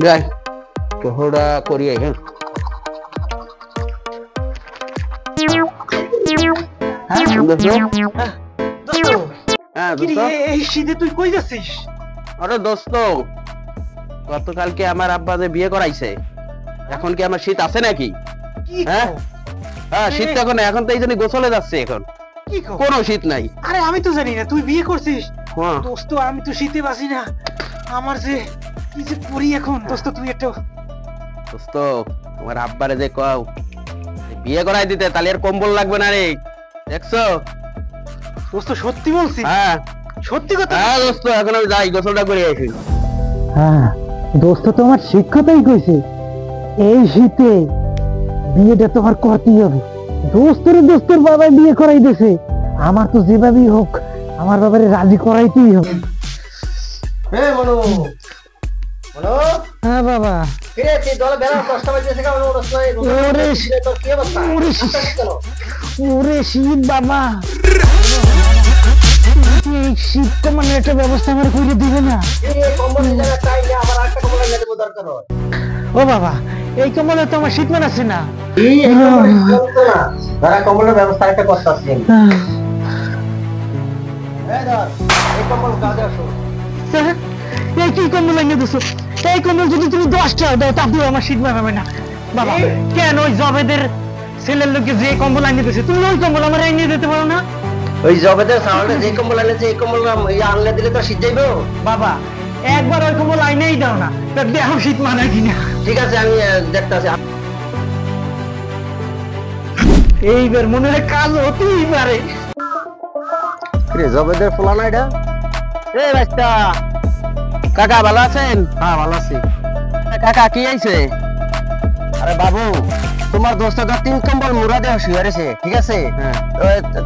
যাই তোহরা করি হ্যাঁ। আরে দোস্ত, গতকালকে আমার আব্বা যে বিয়ে করাইছে, এখন কি আমার শীত আছে নাকি? হ্যাঁ হ্যাঁ, শীত এখন এখন তো এই জন্য গোসলে যাচ্ছে, এখন কোনো শীত নাই। আরে আমি তো জানি না তুই বিয়ে করছিস দোস্ত, আমি তো শীতে বাসি না। আমার যে কি যে করি এখন দোস্ত, তুই একটা দোস্ত তোমার আব্বারে যে কও বিয়ে করাই দিতে, তাহলে আর কম্বল লাগবে না রে, দেখছো? দোস্ত সত্যি বলছি? হ্যাঁ সত্যি কথা। হ্যাঁ দোস্ত, এখন আমি যাই গোসলটা করে আসি। হ্যাঁ দোস্ত, তোমার শিক্ষাটাই কইছে এই শীতে বিয়েটা তোমার করতেই হবে। দোস্তের বাবা বিয়ে করাই দিয়েছে, আমার তো যেভাবেই হোক আমার বাবারে রাজি করাইতেই হবে। হ্যাঁ মনু, মনু। হ্যাঁ বাবা। কিরে তুই দলে বেলা 10টা বাজে থেকে আমার রসমালাই ওরে তোর কি অবস্থা? ওরে শীত বাবা, এই শীতটা মানে একটা ব্যবস্থা আমার করে দিবে না? এই কম্বল নিয়ে চাই না, আবার একটা কম্বল এনে দেব দরকার হয়। ও বাবা, এই কম্বলে তো আমার শীত মানাচ্ছে না। এই কম্বল চলতো না, ধরা কম্বলের ব্যবস্থা একটা করতে আসছি। এই ধর, এই কম্বল কাজে আসো। এই কি কম্বল এনে দিছো? এই কম্বল যদি তুমি 10টা দাও তাহলে আমার শীত মানাবে না। বাবা কেন ওই জবেদের ছেলের লোকে যে কম্বল এনে দিছে, তুমি ওই কম্বল আমার এনে দিতে পারো না? ওই জবেদের সামনে যে কম্বল এনেছে এই কম্বল আনলে দিলে তো শীত যাইবো। বাবা একবার ওই কম্বল আইনেই দাও না, তার দেহ শীত মানায় কিনা। ঠিক আছে, আমি দেখতেছি। এইবার মনে হয় কাজ হতেই পারে। রে জবেদের ফুলা না এটা? এই বাচ্চা কাকা ভালো আছেন? হ্যাঁ ভালো আছি। কাকা কি আইছে? আরে বাবু, তোমার দোস্ত তো 3 কম্বল মুড়া দেওয়া শুয়ে রয়েছে, ঠিক আছে?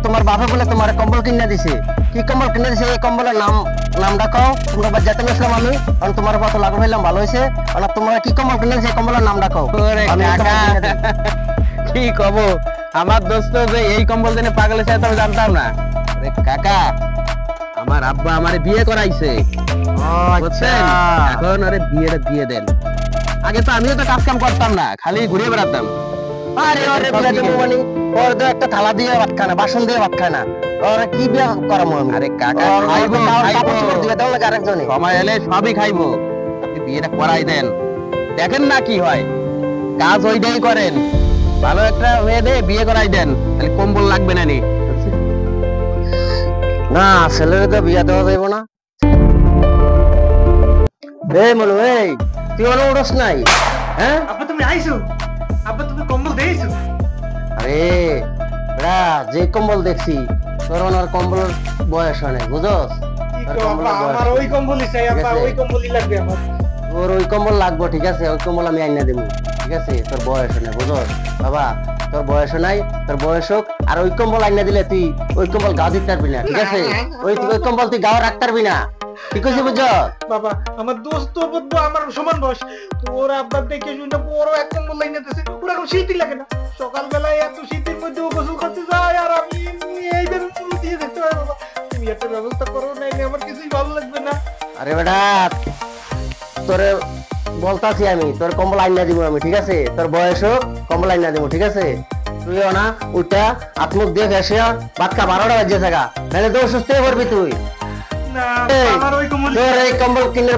তোমার বাবা বলে তোমার কম্বল কিনে দিছে। কি কম্বল কিনে দিছে এই কম্বলের নামটা কও। তোমরা বাজাতে আসলাম আমি, কারণ তোমার কত লাভ হইলাম ভালো হয়েছে। আর তোমরা কি কম্বল কিনে দিছে কম্বলের নামটা কও। ওরে কাকা কি কব, আমার দোস্ত যে এই কম্বল দিনে পাগল হয়েছে আমি জানতাম না। আরে কাকা, আমার আব্বা আমারে বিয়ে করাইছে, বুঝছেন? এখন আরে বিয়েটা দিয়ে দেন। আগে তো আমিও তো কাজ কাম করতাম না, খালি ঘুরে বেড়াতাম। আরে আরে বলে দেবো মানে ওর তো একটা থালা দিয়ে ভাত খায় না, বাসন দিয়ে ভাত খায় না, ওরা কি বিয়ে করামো আমি? আরে কাকা খাইবো, দিবে দাও না আরেকজনে। সময় এলে সবই খাইবো, আপনি বিয়েটা করাই দেন, দেখেন না কি হয়। কাজ ওইটাই করেন, ভালো একটা মেয়ে দিয়ে বিয়ে করাই দেন, তাহলে কম্বল লাগবে না নি। না ছেলের তো বিয়ে দেওয়া যাইব না। এই মনু, এই তুই অনেক উড়স নাই? হ্যাঁ আব্বা তুমি আইছো? আব্বা তুমি কম্বল দিয়েছো? আরে বেড়া, যে কম্বল দেখছি তোর ওনার কম্বলের বয়স হয় নাই, বুঝছস? আমার ওই কম্বলই চাই আব্বা, ওই কম্বলই লাগবে আমার। তোর ওই কম্বল লাগবে, ঠিক আছে? ওই কম্বল আমি আইনা দেবো, ঠিক আছে? তোর বয়স হয় নাই, বুঝছস বাবা? তোর বয়স নাই, তোর বয়স হোক। আর ওই কম্বল আইনা দিলে তুই ওই কম্বল গাও দিতে পারবি না, ঠিক আছে? ওই কম্বল তুই গাও রাখতে পারবি না, ঠিক আছে? বুঝছ বাবা, আমার দোস্ত বলবো আমার সমান বয়স, তোর আব্বা দেখে শুনে বড় এক কম্বল লাইনে দিতেছে, ওরা এখন শীতই লাগে না। সকালবেলায় এত শীতের মধ্যে ও গোসল করতে যায় আর আমি এইভাবে ফুল দিয়ে দেখতে পাই। বাবা তুমি একটা ব্যবস্থা করো, নাইলে আমার কিছুই ভালো লাগবে না। আরে বেটা, তোরে বলতাছি আমি, তোর কম্বল আইনা দিব আমি, ঠিক আছে? তোর বয়স হোক, কম্বল আইনা দিব, ঠিক আছে? তুইও না ওইটা আত্মুখ দিয়ে ভেসে ভাত খা, 12টা বাজে থাকা, নাহলে তো অসুস্থ হয়ে পড়বি তুই। আমার ওই কম্বল, তোর এই কম্বল কিনে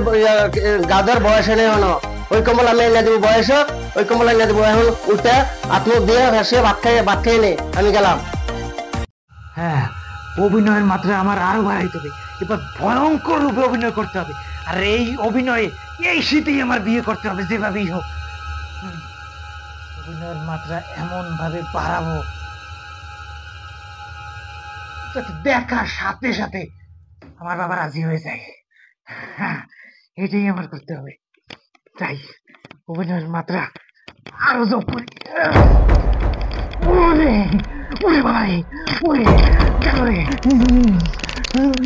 গাদর বয়স নেই হনো, ওই কম্বল আমি এনে দিব, বয়স হোক ওই কম্বল এনে দিব। এখন উঠে আত্মুখ দিয়ে ভেসে ভাত খাইয়ে নে, আমি গেলাম। হ্যাঁ অভিনয়ের মাত্রা আমার আরো বাড়াইতে হবে, এবার ভয়ঙ্কর রূপে অভিনয় করতে হবে। আর এই অভিনয়ে এই শীতেই আমার বিয়ে করতে হবে যেভাবেই হোক। অভিনয়ের মাত্রা এমন ভাবে বাড়াবো যাতে দেখার সাথে সাথে আমার বাবা রাজি হয়ে যায়। হ্যাঁ এটাই আমার করতে হবে। তাই অভিনয়ের মাত্রা আরো যোগ করি। ওরে ওরে ভাই, ওরে কেন রে?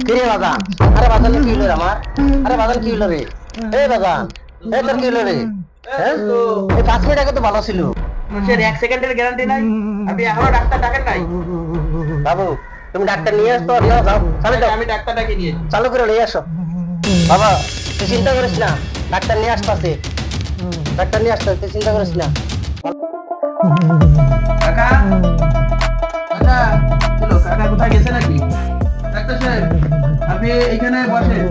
কে বাগান? আরে বাগান কি হলো রে আমার? আরে বাগান কি হলো রে? এই বাগান, এই তোর কি হলো রে? হ্যাঁ এই 5 মিনিট আগে তো ভালো ছিল। মানুষের 1 সেকেন্ডের গ্যারান্টি নাই, আপনি এখনো ডাক্তার ডাকেন নাই? বাবু তুমি ডাক্তার নিয়ে আসতো, যাও চালু দাও। আমি ডাক্তারটাকে নিয়ে চালু করে নিয়ে আসো। বাবা তুই চিন্তা করিস না, ডাক্তার নিয়ে আসতেছে। ডাক্তার নিয়ে আসতে তুই চিন্তা করিস না। কাকা কাকা চলো, কাকা কোথায় গেছে নাকি? ডাক্তার সাহেব আপনি এখানে বসেন।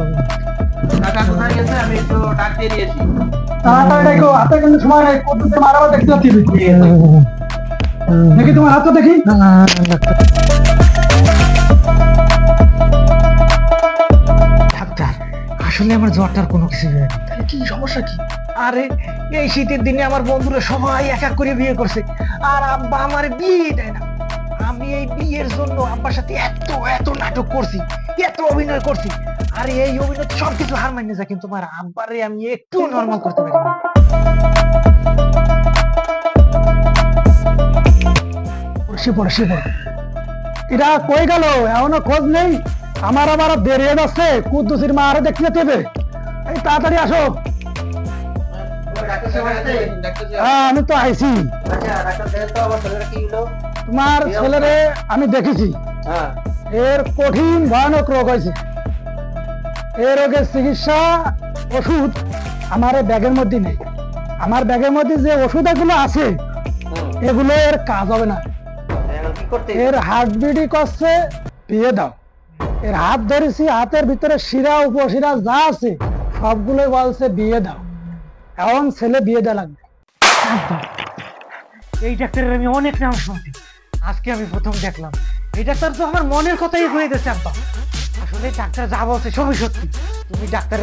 কাকা কোথায় গেছে আমি একটু ডাক দিয়ে দিয়েছি। তাড়াতাড়ি দেখো, হাতে কিন্তু সময় নাই, কতদিন মারাবার দেখতে যাচ্ছি। দেখি তোমার হাতটা দেখি। ডাক্তার আসলে আমার জ্বরটার কোনো কিছু নেই। তাহলে কি সমস্যা কি? আরে এই শীতের দিনে আমার বন্ধুরা সবাই এক এক করে বিয়ে করছে, আর আব্বা আমার বিয়ে দেয় না। আমি এই বিয়ের জন্য আব্বার সাথে এত এত নাটক করছি, এত অভিনয় করছি, আর এই অভিনয় সবকিছু হার মানিয়ে যায়, কিন্তু আমার আব্বারে আমি একটু নরমাল করতে পারি না। সে পড়ে এরা কই গেল, এখনো খোঁজ নেই। আমার আবার দেরি হয়ে যাচ্ছে, কুদ্দুসির মা আরো দেখতে যেতে। এই তাড়াতাড়ি আসো। ডাক্তার সাহেব আছেন? ডাক্তার সাহেব হ্যাঁ আমি তো আইছি। আচ্ছা ডাক্তার দেখেন তো আমার ছেলেটা কি হলো? তোমার ছেলেরে আমি দেখেছি, হ্যাঁ এর কঠিন ভয়ানক রোগ হয়েছে। এই রোগের চিকিৎসা ওষুধ আমার এই ব্যাগের মধ্যে নেই। আমার ব্যাগের মধ্যে যে ওষুধ এগুলো আছে এগুলো এর কাজ হবে না। এখন কি করতে? এর হার্টবিটই করছে, বিয়ে দাও। এর হাত ধরেছি, হাতের ভিতরে শিরা উপশিরা যা আছে সবগুলোই বলছে বিয়ে দাও। এখন ছেলে বিয়ে দেওয়া লাগবে। এই ডাক্তারের আমি অনেক নাম শুনছি, আজকে আমি প্রথম দেখলাম। এই ডাক্তার তো আমার মনের কথাই হয়ে গেছে আব্বা। আসলে ডাক্তার যা বলছে সবই সত্যি। তুমি ডাক্তার